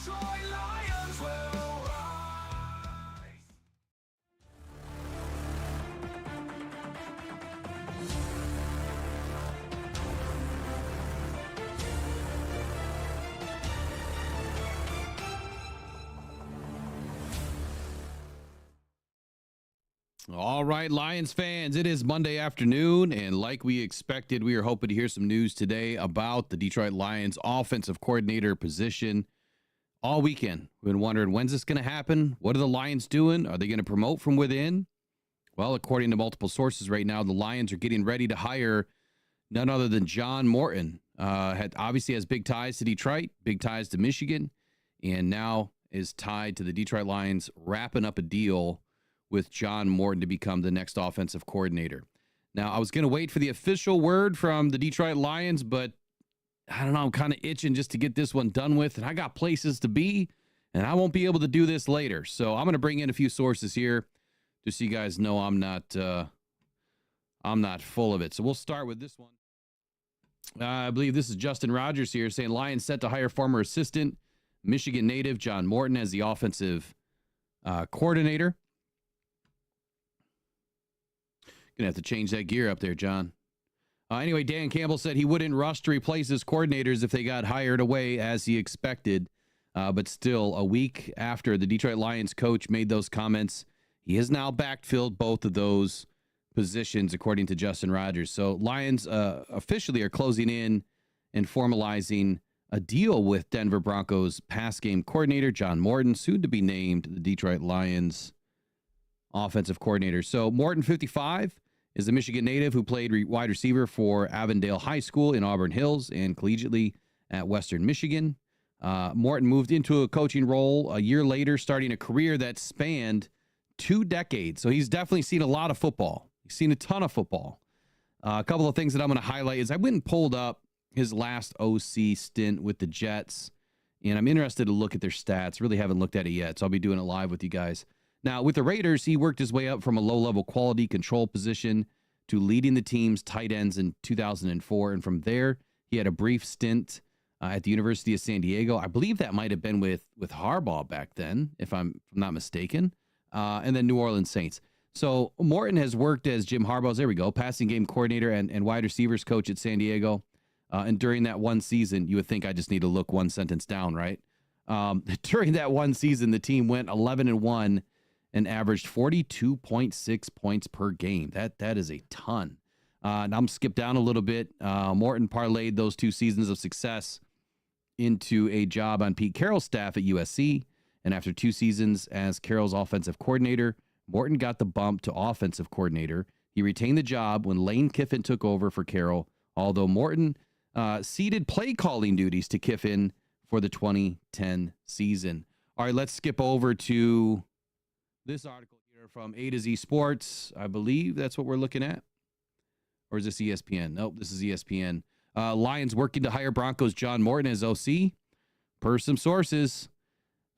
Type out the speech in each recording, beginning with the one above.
Detroit Lions will rise. All right, Lions fans, it is Monday afternoon, and like we expected, we are hoping to hear some news today about the Detroit Lions offensive coordinator position. All weekend, we've been wondering, when's this going to happen? What are the Lions doing? Are they going to promote from within? Well, according to multiple sources right now, the Lions are getting ready to hire none other than John Morton. Obviously has big ties to Detroit, big ties to Michigan, and now is tied to the Detroit Lions wrapping up a deal with John Morton to become the next offensive coordinator. Now, I was going to wait for the official word from the Detroit Lions, but I don't know, I'm kind of itching just to get this one done with, and I got places to be, and I won't be able to do this later. So I'm going to bring in a few sources here just so you guys know I'm not full of it. So we'll start with this one. I believe this is Justin Rogers here saying Lions set to hire former assistant Michigan native John Morton as the offensive coordinator. Gonna have to change that gear up there, John. Anyway, Dan Campbell said he wouldn't rush to replace his coordinators if they got hired away as he expected. But still, a week after the Detroit Lions coach made those comments, he has now backfilled both of those positions, according to Justin Rogers. So Lions officially are closing in and formalizing a deal with Denver Broncos pass game coordinator John Morton, soon to be named the Detroit Lions offensive coordinator. So Morton, 55, is a Michigan native who played wide receiver for Avondale High School in Auburn Hills and collegiately at Western Michigan. Morton moved into a coaching role a year later, starting a career that spanned 2 decades. So he's definitely seen a lot of football. He's seen a ton of football. A couple of things that I'm going to highlight is I went and pulled up his last OC stint with the Jets, and I'm interested to look at their stats. Really haven't looked at it yet, so I'll be doing it live with you guys. Now, with the Raiders, he worked his way up from a low-level quality control position to leading the team's tight ends in 2004. And from there, he had a brief stint at the University of San Diego. I believe that might have been with Harbaugh back then, if I'm not mistaken. And then New Orleans Saints. So Morton has worked as Jim Harbaugh's, there we go, passing game coordinator and wide receivers coach at San Diego. And during that one season, you would think I just need to look one sentence down, right? During that one season, the team went 11-1. And averaged 42.6 points per game. That is a ton. And I'm skip down a little bit. Morton parlayed those 2 seasons of success into a job on Pete Carroll's staff at USC. And after 2 seasons as Carroll's offensive coordinator, Morton got the bump to offensive coordinator. He retained the job when Lane Kiffin took over for Carroll, although Morton ceded play calling duties to Kiffin for the 2010 season. All right, let's skip over to this article here from A to Z Sports. I believe that's what we're looking at. Or is this ESPN? Nope, this is ESPN. Lions working to hire Broncos John Morton as OC, per some sources.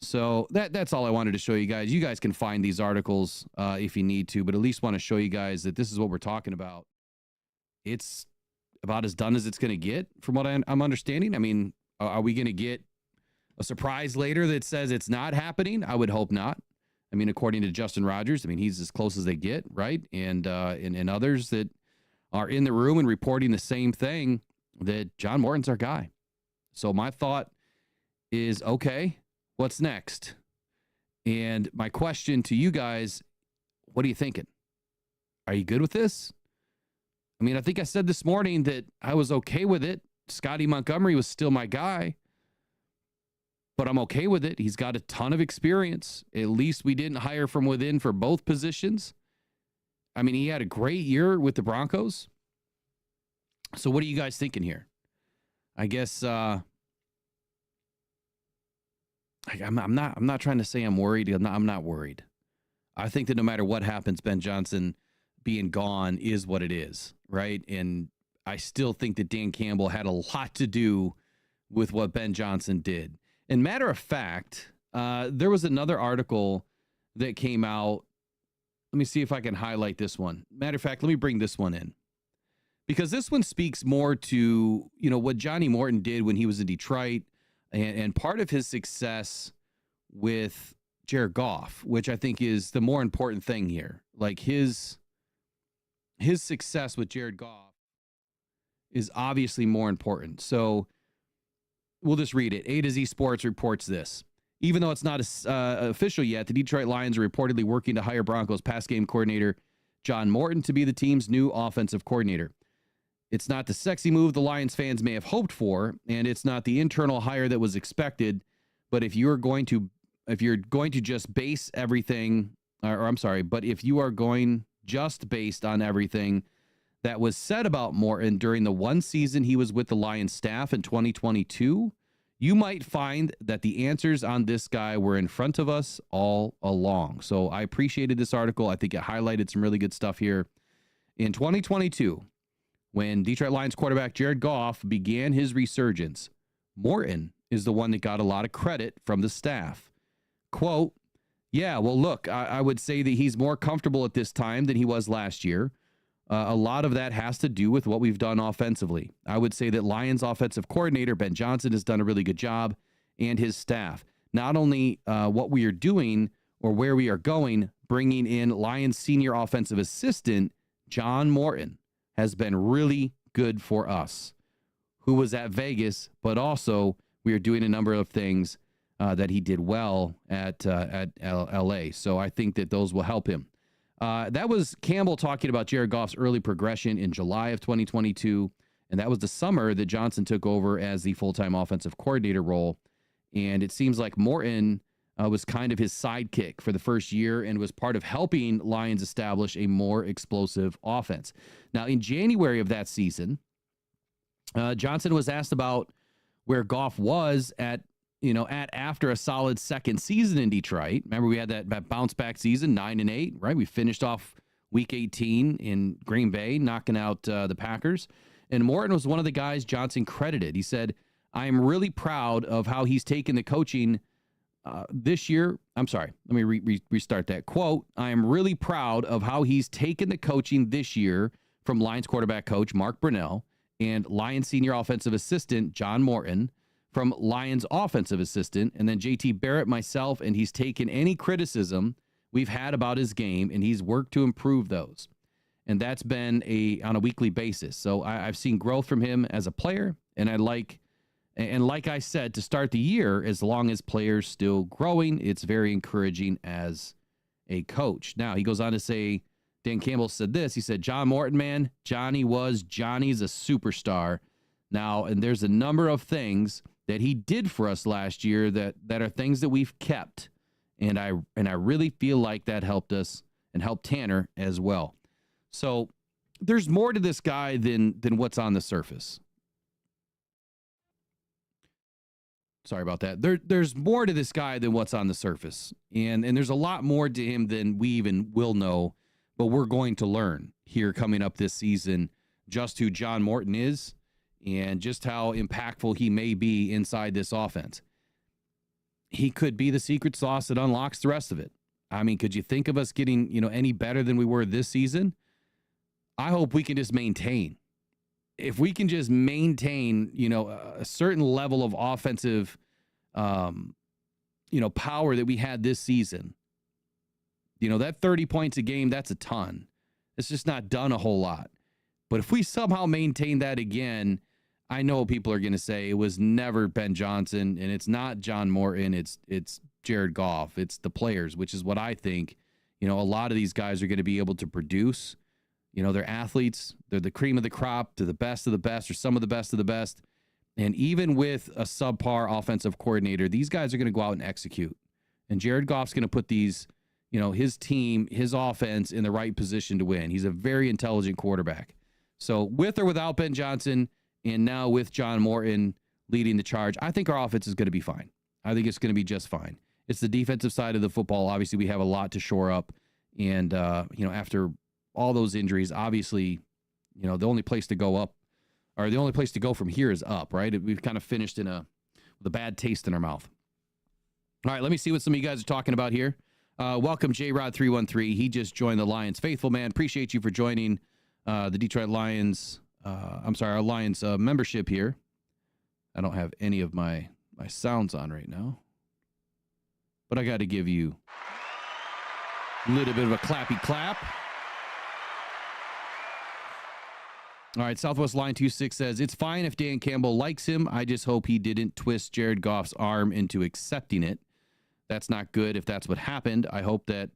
So that's all I wanted to show you guys. You guys can find these articles if you need to, but at least want to show you guys that this is what we're talking about. It's about as done as it's going to get, from what I'm understanding. I mean, are we going to get a surprise later that says it's not happening? I would hope not. I mean, according to Justin Rogers, I mean, he's as close as they get, right? And others that are in the room and reporting the same thing, that John Morton's our guy. So my thought is, okay, what's next? And my question to you guys, what are you thinking? Are you good with this? I mean, I think I said this morning that I was okay with it. Scotty Montgomery was still my guy. But I'm okay with it. He's got a ton of experience. At least we didn't hire from within for both positions. I mean, he had a great year with the Broncos. So what are you guys thinking here? I guess I'm not trying to say I'm worried. I'm not worried. I think that no matter what happens, Ben Johnson being gone is what it is, right? And I still think that Dan Campbell had a lot to do with what Ben Johnson did. And matter of fact, there was another article that came out. Let me see if I can highlight this one. Matter of fact, let me bring this one in, because this one speaks more to, what Johnny Morton did when he was in Detroit, And part of his success with Jared Goff, which I think is the more important thing here, like his success with Jared Goff is obviously more important. So we'll just read it. A to Z Sports reports this. Even though it's not official yet, the Detroit Lions are reportedly working to hire Broncos pass game coordinator John Morton to be the team's new offensive coordinator. It's not the sexy move the Lions fans may have hoped for, and it's not the internal hire that was expected. But if you're going to just base everything, but if you are going just based on everything that was said about Morton during the one season he was with the Lions staff in 2022, you might find that the answers on this guy were in front of us all along. So I appreciated this article. I think it highlighted some really good stuff here. In 2022, when Detroit Lions quarterback Jared Goff began his resurgence, Morton is the one that got a lot of credit from the staff. Quote, yeah, well, look, I would say that he's more comfortable at this time than he was last year. A lot of that has to do with what we've done offensively. I would say that Lions offensive coordinator Ben Johnson has done a really good job, and his staff. Not only what we are doing or where we are going, bringing in Lions senior offensive assistant John Morton has been really good for us, who was at Vegas, but also we are doing a number of things that he did well at LA. So I think that those will help him. That was Campbell talking about Jared Goff's early progression in July of 2022, and that was the summer that Johnson took over as the full-time offensive coordinator role. And it seems like Morton was kind of his sidekick for the first year and was part of helping Lions establish a more explosive offense. Now, in January of that season, Johnson was asked about where Goff was at after a solid second season in Detroit. Remember, we had that bounce back season, 9-8, right? We finished off week 18 in Green Bay, knocking out the Packers. And Morton was one of the guys Johnson credited. He said, I am really proud of how he's taken the coaching this year. I'm sorry, let me restart that quote. I am really proud of how he's taken the coaching this year from Lions quarterback coach Mark Brunell and Lions senior offensive assistant John Morton, from Lions offensive assistant, and then JT Barrett, myself, and he's taken any criticism we've had about his game, and he's worked to improve those. And that's been on a weekly basis. So I've seen growth from him as a player, and like I said, to start the year, as long as players still growing, it's very encouraging as a coach. Now, he goes on to say, Dan Campbell said this, he said, John Morton, man, Johnny's a superstar. Now, and there's a number of things that he did for us last year that are things that we've kept. And I really feel like that helped us and helped Tanner as well. So there's more to this guy than what's on the surface. Sorry about that. There's more to this guy than what's on the surface. And there's a lot more to him than we even will know, but we're going to learn here coming up this season just who John Morton is and just how impactful he may be inside this offense. He could be the secret sauce that unlocks the rest of it. I mean, could you think of us getting, any better than we were this season? I hope we can just maintain. If we can just maintain, a certain level of offensive, power that we had this season, that 30 points a game, that's a ton. It's just not done a whole lot. But if we somehow maintain that again, I know people are going to say it was never Ben Johnson and it's not John Morton. It's Jared Goff. It's the players, which is what I think. A lot of these guys are going to be able to produce. They're athletes. They're the cream of the crop. They're the best of the best or some of the best of the best. And even with a subpar offensive coordinator, these guys are going to go out and execute. And Jared Goff's going to put these, his team, his offense in the right position to win. He's a very intelligent quarterback. So with or without Ben Johnson, and now with John Morton leading the charge, I think our offense is going to be fine. I think it's going to be just fine. It's the defensive side of the football. Obviously, we have a lot to shore up. And, after all those injuries, obviously, the only place to go up, or the only place to go from here is up, right? We've kind of finished with a bad taste in our mouth. All right, let me see what some of you guys are talking about here. Welcome, JRod313. He just joined the Lions Faithful, man. Appreciate you for joining the Detroit Lions. Our Lions membership here. I don't have any of my my sound's on right now. But I got to give you a little bit of a clappy clap. All right, Southwest Line 26 says, it's fine if Dan Campbell likes him. I just hope he didn't twist Jared Goff's arm into accepting it. That's not good if that's what happened. I hope that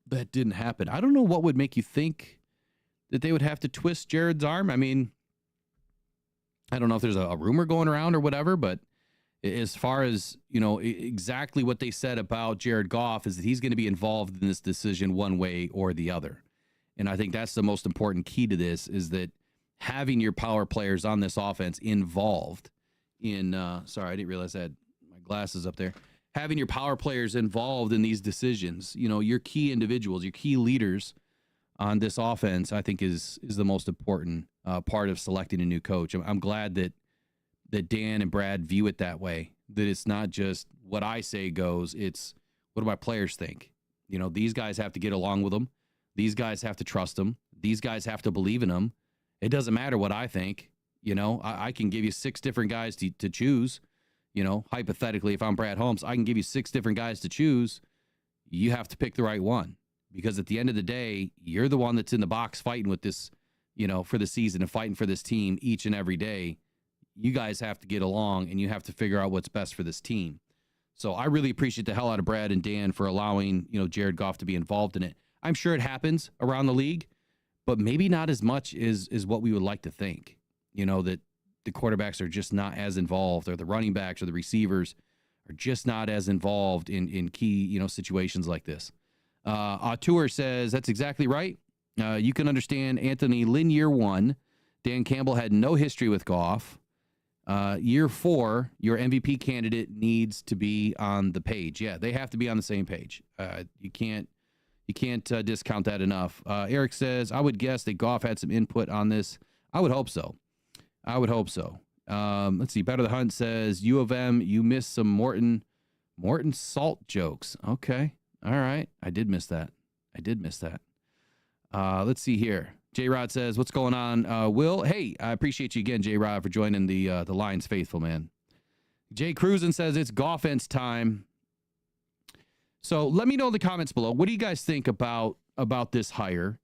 didn't happen. I don't know what would make you think that they would have to twist Jared's arm. I mean, I don't know if there's a rumor going around or whatever, but as far as, exactly what they said about Jared Goff is that he's going to be involved in this decision one way or the other. And I think that's the most important key to this, is that having your power players on this offense involved in, sorry, I didn't realize I had my glasses up there. Having your power players involved in these decisions, your key individuals, your key leaders on this offense, I think is the most important part of selecting a new coach. I'm glad that Dan and Brad view it that way, that it's not just what I say goes, it's what do my players think? These guys have to get along with them. These guys have to trust them. These guys have to believe in them. It doesn't matter what I think. I can give you 6 different guys to choose. Hypothetically, if I'm Brad Holmes, I can give you 6 different guys to choose. You have to pick the right one, because at the end of the day, you're the one that's in the box fighting with this, for the season and fighting for this team each and every day. You guys have to get along and you have to figure out what's best for this team. So I really appreciate the hell out of Brad and Dan for allowing, Jared Goff to be involved in it. I'm sure it happens around the league, but maybe not as much as what we would like to think, that the quarterbacks are just not as involved, or the running backs or the receivers are just not as involved in key, situations like this. Auteur says, that's exactly right. You can understand Anthony Lynn year 1. Dan Campbell had no history with Goff. Year 4, your MVP candidate needs to be on the page. Yeah, they have to be on the same page. You can't discount that enough. Eric says, I would guess that Goff had some input on this. I would hope so. Let's see. Better the Hunt says, U of M, you missed some Morton salt jokes. Okay. All right. I did miss that. Let's see here. J-Rod says, what's going on, Will? Hey, I appreciate you again, J-Rod, for joining the Lions faithful, man. Jay Cruzen says, it's Goffense time. So let me know in the comments below. What do you guys think about this hire?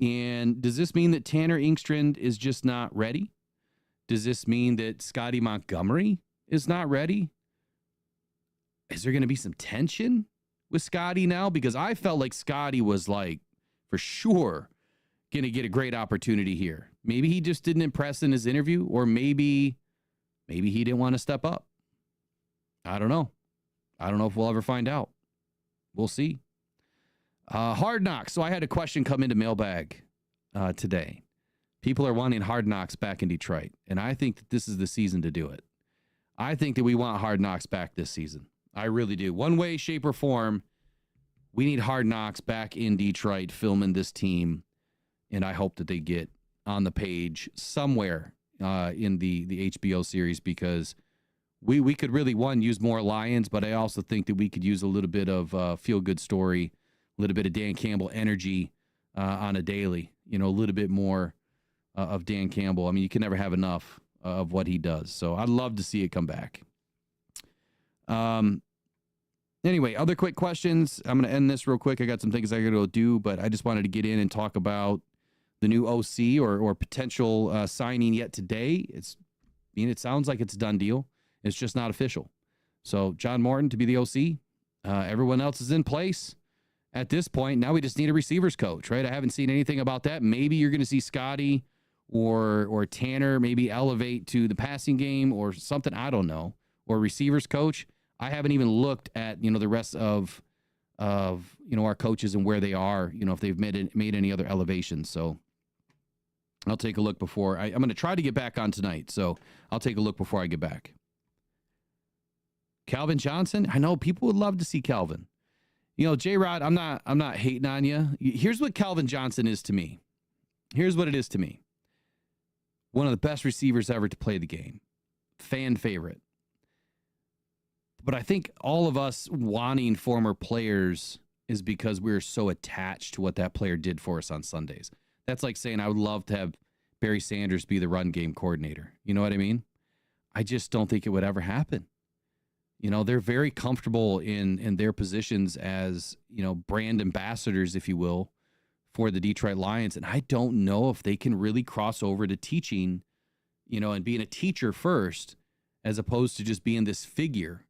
And does this mean that Tanner Engstrand is just not ready? Does this mean that Scotty Montgomery is not ready? Is there going to be some tension with Scotty now? Because I felt like Scotty was for sure going to get a great opportunity here. Maybe he just didn't impress in his interview, or maybe he didn't want to step up. I don't know. I don't know if we'll ever find out. We'll see. Hard Knocks. So I had a question come into mailbag today. People are wanting Hard Knocks back in Detroit, and I think that this is the season to do it. I think that we want Hard Knocks back this season. I really do. One way, shape, or form, we need Hard Knocks back in Detroit filming this team, and I hope that they get on the page somewhere in the HBO series, because we could really, use more Lions, but I also think that we could use a little bit of feel-good story, a little bit of Dan Campbell energy on a daily, a little bit more of Dan Campbell. I mean, you can never have enough of what he does. So I'd love to see it come back. Anyway, other quick questions. I'm going to end this real quick. I got some things I got to go do, but I just wanted to get in and talk about the new OC or potential signing yet today. It sounds like it's a done deal. It's just not official. So John Morton to be the OC. Everyone else is in place at this point. Now we just need a receivers coach, right? I haven't seen anything about that. Maybe you're going to see Scotty or Tanner maybe elevate to the passing game or something. I don't know. Or receivers coach. I haven't even looked at, the rest of our coaches and where they are, if they've made any other elevations. So I'll take a look before I'm going to try to get back on tonight. So I'll take a look before I get back. Calvin Johnson. I know people would love to see Calvin. J-Rod, I'm not hating on you. Here's what Calvin Johnson is to me. Here's what it is to me. One of the best receivers ever to play the game. Fan favorite. But I think all of us wanting former players is because we're so attached to what that player did for us on Sundays. That's like saying I would love to have Barry Sanders be the run game coordinator. You know what I mean? I just don't think it would ever happen. they're very comfortable in their positions as, brand ambassadors, if you will, for the Detroit Lions. And I don't know if they can really cross over to teaching, and being a teacher first, as opposed to just being this figure.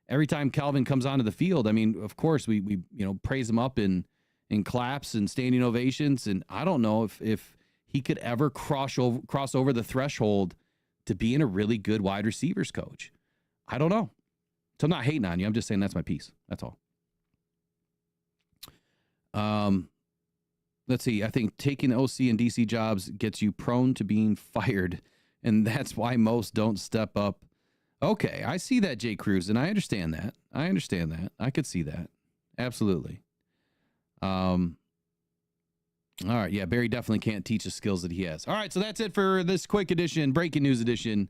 Every time Calvin comes onto the field, I mean, of course, we praise him up in claps and standing ovations. And I don't know if he could ever cross over the threshold to being a really good wide receivers coach. I don't know. So I'm not hating on you. I'm just saying that's my piece. That's all. Let's see. I think taking the OC and DC jobs gets you prone to being fired, and that's why most don't step up. Okay, I see that, Jay Cruz, and I understand that. I could see that. Absolutely. All right, yeah, Barry definitely can't teach the skills that he has. All right, so that's it for this quick edition, breaking news edition.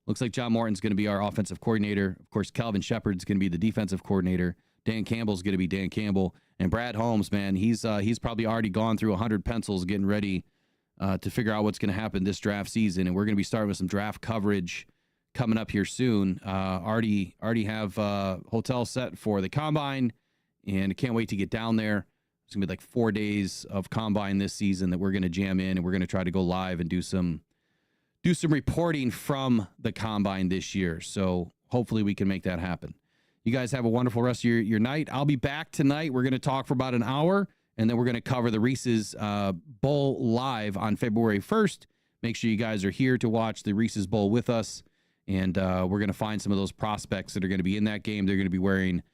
Looks like John Morton's going to be our offensive coordinator. Of course, Calvin Shepard's going to be the defensive coordinator. Dan Campbell's going to be Dan Campbell. And Brad Holmes, man, he's probably already gone through 100 pencils getting ready to figure out what's going to happen this draft season. And we're going to be starting with some draft coverage coming up here soon. Already have hotel set for the Combine, and I can't wait to get down there. It's going to be like 4 days of Combine this season that we're going to jam in, and we're going to try to go live and do some reporting from the Combine this year. So hopefully we can make that happen. You guys have a wonderful rest of your night. I'll be back tonight. We're going to talk for about an hour, and then we're going to cover the Reese's Bowl live on February 1st. Make sure you guys are here to watch the Reese's Bowl with us, and we're going to find some of those prospects that are going to be in that game. They're going to be wearing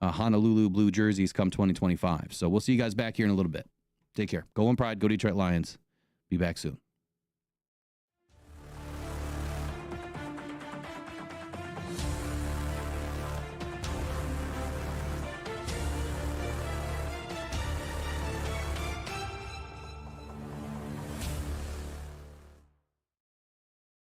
Honolulu blue jerseys come 2025. So we'll see you guys back here in a little bit. Take care. Go in pride. Go Detroit Lions. Be back soon.